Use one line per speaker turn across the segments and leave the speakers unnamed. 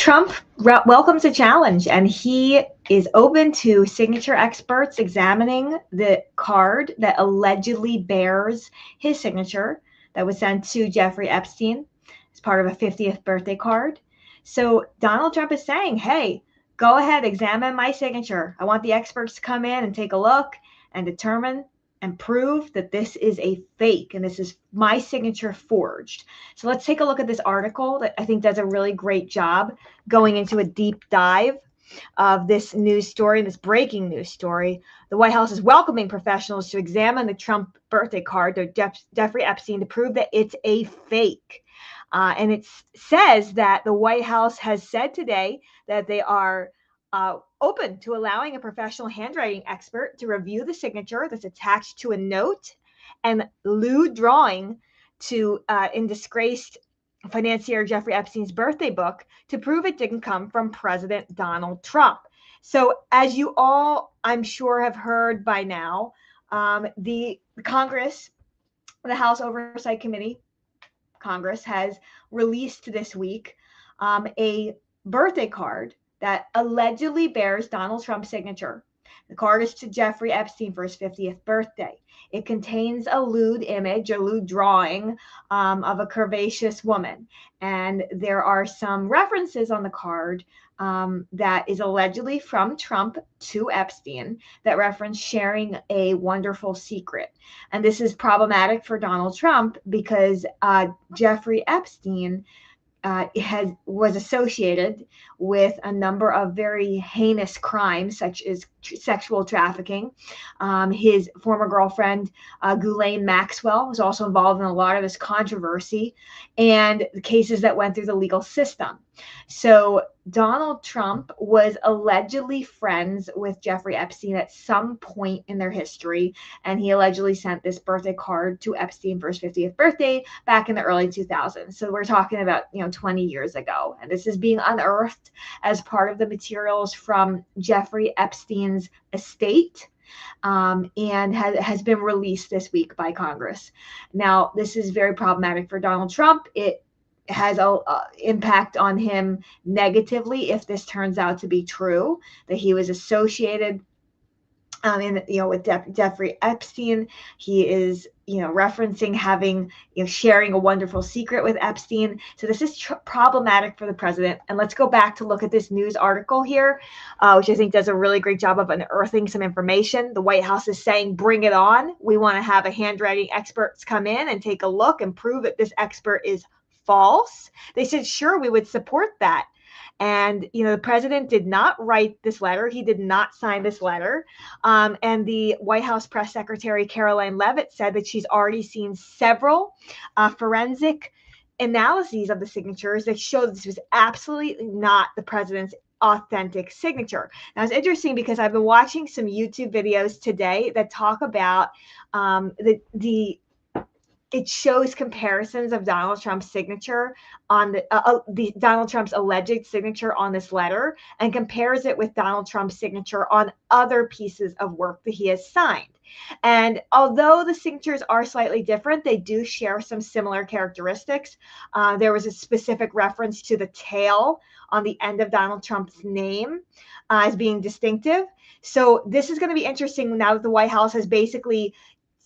Trump welcomes a challenge, and he is open to signature experts examining the card that allegedly bears his signature that was sent to Jeffrey Epstein as part of a 50th birthday card. So Donald Trump is saying, hey, go ahead, examine my signature. I want the experts to come in and take a look and determine and prove that this is a fake and this is my signature forged. So let's take a look at this article that I think does a really great job going into a deep dive of this news story, this breaking news story. The White House is welcoming professionals to examine the Trump birthday card to Jeffrey Epstein to prove that it's a fake. And it says that the White House has said today that they are open to allowing a professional handwriting expert to review the signature that's attached to a note and lewd drawing to in disgraced financier Jeffrey Epstein's birthday book to prove it didn't come from President Donald Trump. So as you all, I'm sure, have heard by now, the Congress, the House Oversight Committee, Congress has released this week a birthday card that allegedly bears Donald Trump's signature. The card is to Jeffrey Epstein for his 50th birthday. It contains a lewd image, a lewd drawing of a curvaceous woman. And there are some references on the card that is allegedly from Trump to Epstein that reference sharing a wonderful secret. And this is problematic for Donald Trump because Jeffrey Epstein was associated with a number of very heinous crimes, such as sexual trafficking. His former girlfriend, Ghislaine Maxwell, was also involved in a lot of this controversy and the cases that went through the legal system. So Donald Trump was allegedly friends with Jeffrey Epstein at some point in their history, and he allegedly sent this birthday card to Epstein for his 50th birthday back in the early 2000s. So we're talking about 20 years ago, and this is being unearthed as part of the materials from Jeffrey Epstein's estate. And has been released this week by Congress. Now, this is very problematic for Donald Trump. It has an impact on him negatively if this turns out to be true, that he was associated with Jeffrey Epstein. He is referencing having sharing a wonderful secret with Epstein. So this is problematic for the president. And let's go back to look at this news article here, which I think does a really great job of unearthing some information. The White House is saying, bring it on. We want to have a handwriting experts come in and take a look and prove that this expert is false. They said, sure, we would support that. And, the president did not write this letter. He did not sign this letter. And the White House press secretary, Caroline Leavitt, said that she's already seen several forensic analyses of the signatures that show that this was absolutely not the president's authentic signature. Now, it's interesting because I've been watching some YouTube videos today that talk about it shows comparisons of Donald Trump's signature on the Donald Trump's alleged signature on this letter, and compares it with Donald Trump's signature on other pieces of work that he has signed. And although the signatures are slightly different, they do share some similar characteristics. There was a specific reference to the tail on the end of Donald Trump's name as being distinctive. So this is going to be interesting now that the White House has basically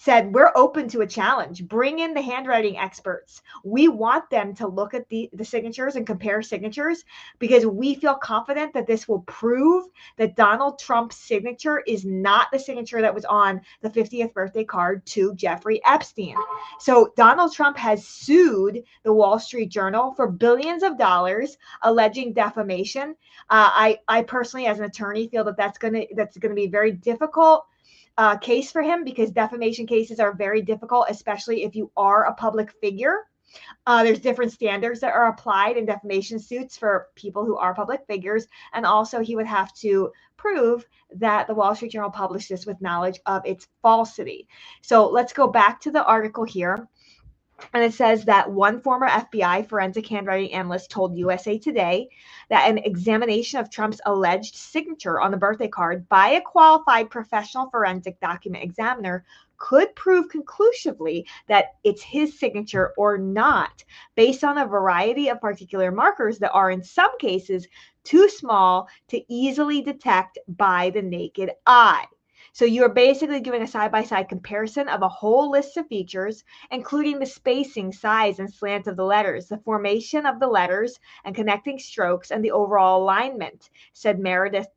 said, we're open to a challenge. Bring in the handwriting experts. We want them to look at the signatures and compare signatures because we feel confident that this will prove that Donald Trump's signature is not the signature that was on the 50th birthday card to Jeffrey Epstein. So Donald Trump has sued the Wall Street Journal for billions of dollars, alleging defamation. I personally, as an attorney, feel that that's going to be very difficult case for him because defamation cases are very difficult, especially if you are a public figure. There's different standards that are applied in defamation suits for people who are public figures. And also he would have to prove that the Wall Street Journal published this with knowledge of its falsity. So let's go back to the article here. And it says that one former FBI forensic handwriting analyst told USA Today that an examination of Trump's alleged signature on the birthday card by a qualified professional forensic document examiner could prove conclusively that it's his signature or not, based on a variety of particular markers that are in some cases too small to easily detect by the naked eye. So you're basically doing a side-by-side comparison of a whole list of features, including the spacing, size, and slant of the letters, the formation of the letters and connecting strokes, and the overall alignment, said Meredith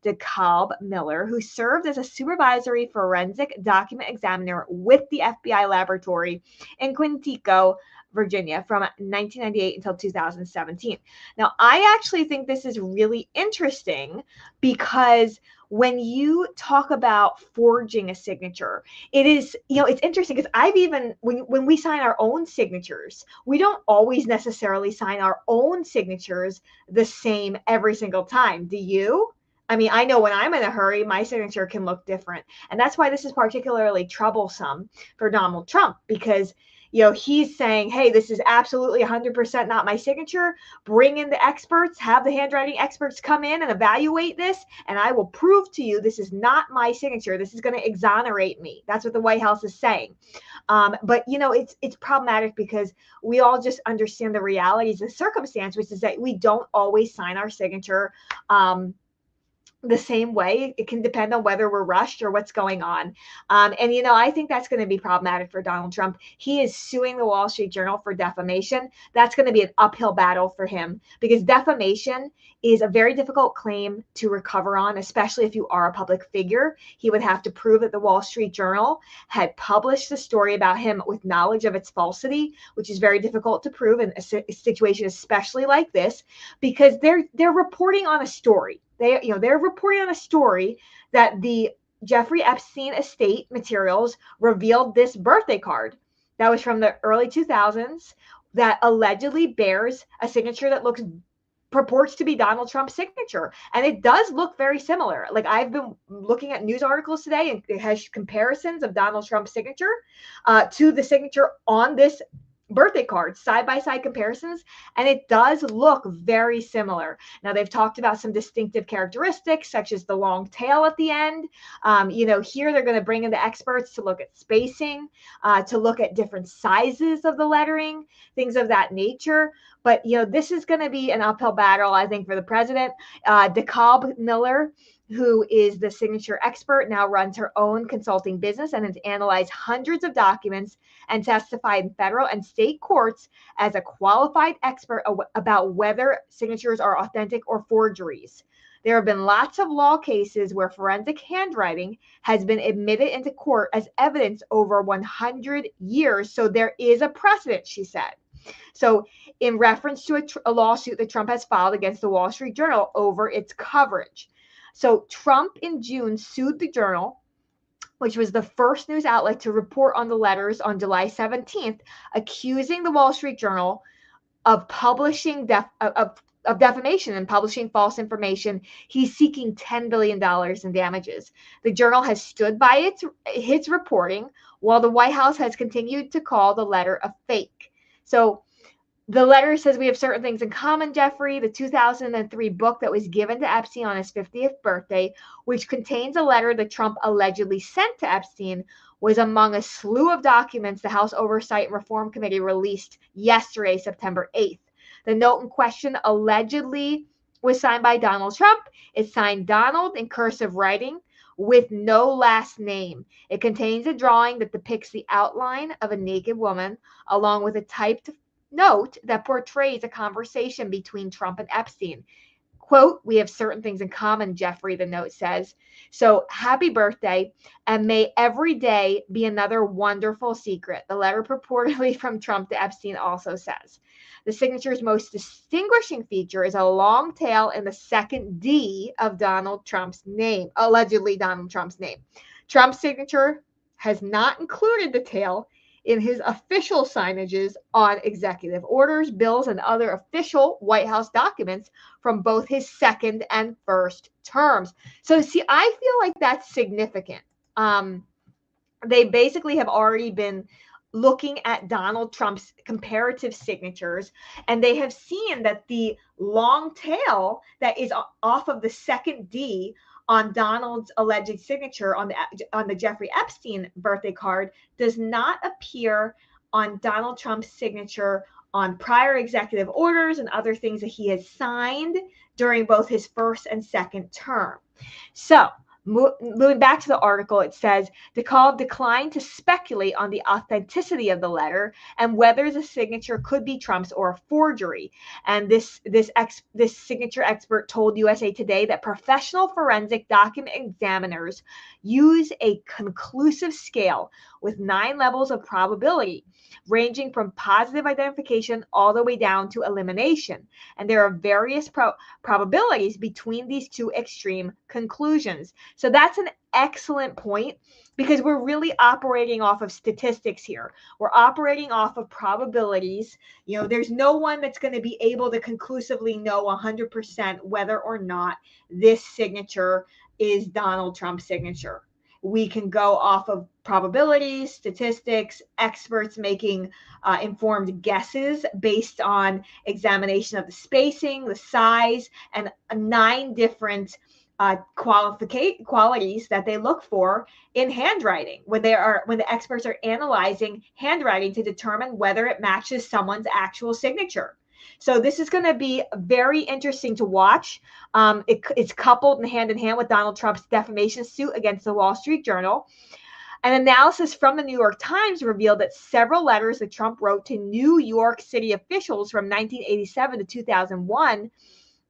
DeKalb Miller, who served as a supervisory forensic document examiner with the FBI laboratory in Quantico, Virginia, from 1998 until 2017. Now, I actually think this is really interesting because when you talk about forging a signature, it is, it's interesting because I've even, when we sign our own signatures, we don't always necessarily sign our own signatures the same every single time. Do you? I mean, I know when I'm in a hurry, my signature can look different. And that's why this is particularly troublesome for Donald Trump, because he's saying, hey, this is absolutely 100% not my signature. Bring in the experts, have the handwriting experts come in and evaluate this, and I will prove to you this is not my signature. This is going to exonerate me. That's what the White House is saying. But it's problematic because we all just understand the realities of the circumstance, which is that we don't always sign our signature the same way. It can depend on whether we're rushed or what's going on. And I think that's going to be problematic for Donald Trump. He is suing the Wall Street Journal for defamation. That's going to be an uphill battle for him because defamation is a very difficult claim to recover on, especially if you are a public figure. He would have to prove that the Wall Street Journal had published the story about him with knowledge of its falsity, which is very difficult to prove in a situation especially like this, because they're reporting on a story. They're reporting on a story that the Jeffrey Epstein estate materials revealed this birthday card that was from the early 2000s that allegedly bears a signature that purports to be Donald Trump's signature. And it does look very similar. Like, I've been looking at news articles today, and it has comparisons of Donald Trump's signature to the signature on this birthday cards, side-by-side comparisons, and it does look very similar. Now, they've talked about some distinctive characteristics, such as the long tail at the end. Here they're going to bring in the experts to look at spacing, to look at different sizes of the lettering, things of that nature. But, this is going to be an uphill battle, I think, for the president. DeKalb Miller, who is the signature expert, now runs her own consulting business and has analyzed hundreds of documents and testified in federal and state courts as a qualified expert about whether signatures are authentic or forgeries. There have been lots of law cases where forensic handwriting has been admitted into court as evidence over 100 years. So there is a precedent, she said. So in reference to a lawsuit that Trump has filed against the Wall Street Journal over its coverage. So Trump in June sued the Journal, which was the first news outlet to report on the letters on July 17th, accusing the Wall Street Journal of publishing of defamation and publishing false information. He's seeking $10 billion in damages. The Journal has stood by its reporting, while the White House has continued to call the letter a fake. So the letter says, we have certain things in common, Jeffrey. The 2003 book that was given to Epstein on his 50th birthday, which contains a letter that Trump allegedly sent to Epstein, was among a slew of documents the House Oversight and Reform Committee released yesterday, September 8th. The note in question allegedly was signed by Donald Trump. It's signed Donald in cursive writing with no last name. It contains a drawing that depicts the outline of a naked woman, along with a typed note that portrays a conversation between Trump and Epstein. Quote, we have certain things in common, Jeffrey, the note says. So happy birthday, and may every day be another wonderful secret. The letter purportedly from Trump to Epstein also says. The signature's most distinguishing feature is a long tail in the second D of Donald Trump's name, allegedly Donald Trump's name. Trump's signature has not included the tail in his official signages on executive orders, bills, and other official White House documents from both his second and first terms. So, see, I feel like that's significant. They basically have already been looking at Donald Trump's comparative signatures, and they have seen that the long tail that is off of the second D on Donald's alleged signature on the Jeffrey Epstein birthday card does not appear on Donald Trump's signature on prior executive orders and other things that he has signed during both his first and second term. So, moving back to the article, it says DeKalb declined to speculate on the authenticity of the letter and whether the signature could be Trump's or a forgery. And this signature expert told USA Today that professional forensic document examiners use a conclusive scale with 9 levels of probability, ranging from positive identification all the way down to elimination. And there are various probabilities between these two extreme conclusions. So that's an excellent point, because we're really operating off of statistics here. We're operating off of probabilities. There's no one that's going to be able to conclusively know 100% whether or not this signature is Donald Trump's signature. We can go off of probabilities, statistics, experts making informed guesses based on examination of the spacing, the size, and 9 different qualities that they look for in handwriting when the experts are analyzing handwriting to determine whether it matches someone's actual signature. So this is going to be very interesting to watch. It's coupled hand in hand with Donald Trump's defamation suit against the Wall Street Journal. An analysis from the New York Times revealed that several letters that Trump wrote to New York City officials from 1987 to 2001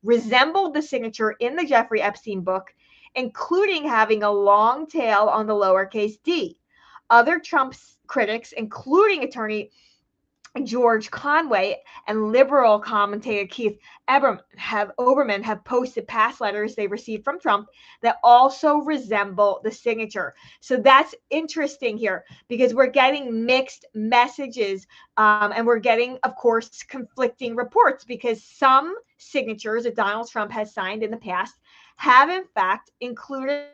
resembled the signature in the Jeffrey Epstein book, including having a long tail on the lowercase d. Other Trump critics, including attorney George Conway and liberal commentator Keith Olbermann have posted past letters they received from Trump that also resemble the signature. So that's interesting here, because we're getting mixed messages and we're getting, of course, conflicting reports, because some signatures that Donald Trump has signed in the past have in fact included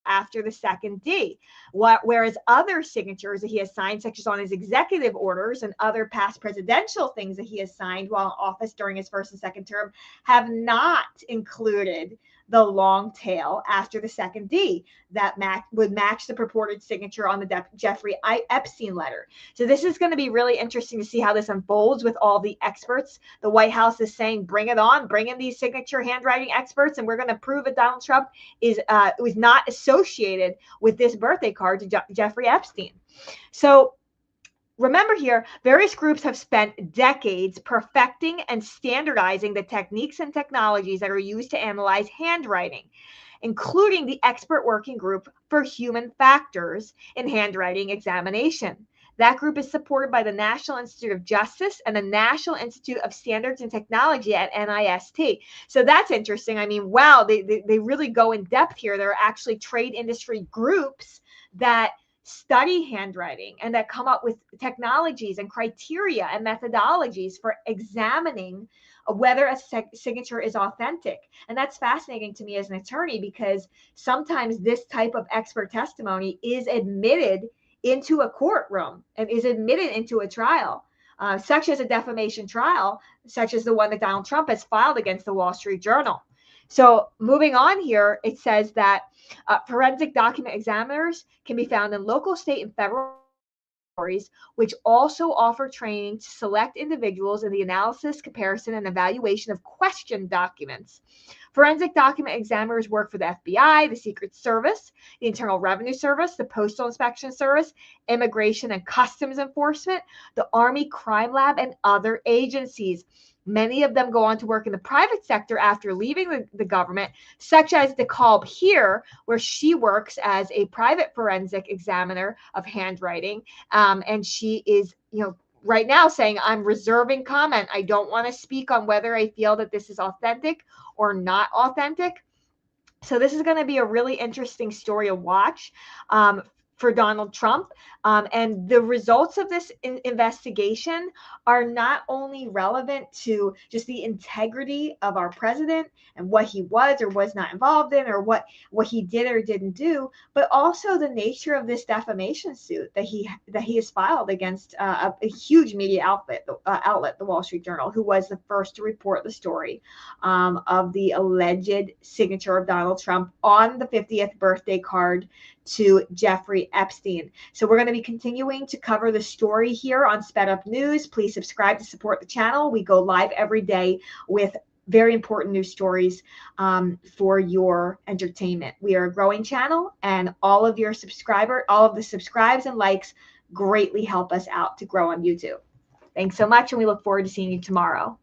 after the second D, whereas other signatures that he has signed, such as on his executive orders and other past presidential things that he has signed while in office during his first and second term, have not included the long tail after the second D that would match the purported signature on the Jeffrey Epstein letter. So this is going to be really interesting to see how this unfolds with all the experts. The White House is saying, bring it on, bring in these signature handwriting experts, and we're going to prove that Donald Trump was not associated with this birthday card to Jeffrey Epstein. So remember here, various groups have spent decades perfecting and standardizing the techniques and technologies that are used to analyze handwriting, including the Expert Working Group for Human Factors in Handwriting Examination. That group is supported by the National Institute of Justice and the National Institute of Standards and Technology at NIST. So that's interesting. I mean, wow, they really go in depth here. There are actually trade industry groups that study handwriting and that come up with technologies and criteria and methodologies for examining whether a signature is authentic. And that's fascinating to me as an attorney, because sometimes this type of expert testimony is admitted into a courtroom and is admitted into a trial, such as a defamation trial, such as the one that Donald Trump has filed against the Wall Street Journal. So moving on here, it says that forensic document examiners can be found in local, state, and federal laboratories, which also offer training to select individuals in the analysis, comparison, and evaluation of question documents. Forensic document examiners work for the FBI, the Secret Service, the Internal Revenue Service, the Postal Inspection Service, Immigration and Customs Enforcement, the Army Crime Lab, and other agencies. Many of them go on to work in the private sector after leaving the government, such as DeKalb here, where she works as a private forensic examiner of handwriting. And she is, right now saying, I'm reserving comment. I don't want to speak on whether I feel that this is authentic or not authentic. So this is going to be a really interesting story to watch. for Donald Trump. And the results of this investigation are not only relevant to just the integrity of our president and what he was or was not involved in, or what he did or didn't do, but also the nature of this defamation suit that he has filed against a huge media outlet, the Wall Street Journal, who was the first to report the story of the alleged signature of Donald Trump on the 50th birthday card to Jeffrey Epstein. So we're going to be continuing to cover the story here on Sped Up News. Please subscribe to support the channel. We go live every day with very important news stories for your entertainment. We are a growing channel, and all of the subscribes and likes greatly help us out to grow on YouTube. Thanks so much, and we look forward to seeing you tomorrow.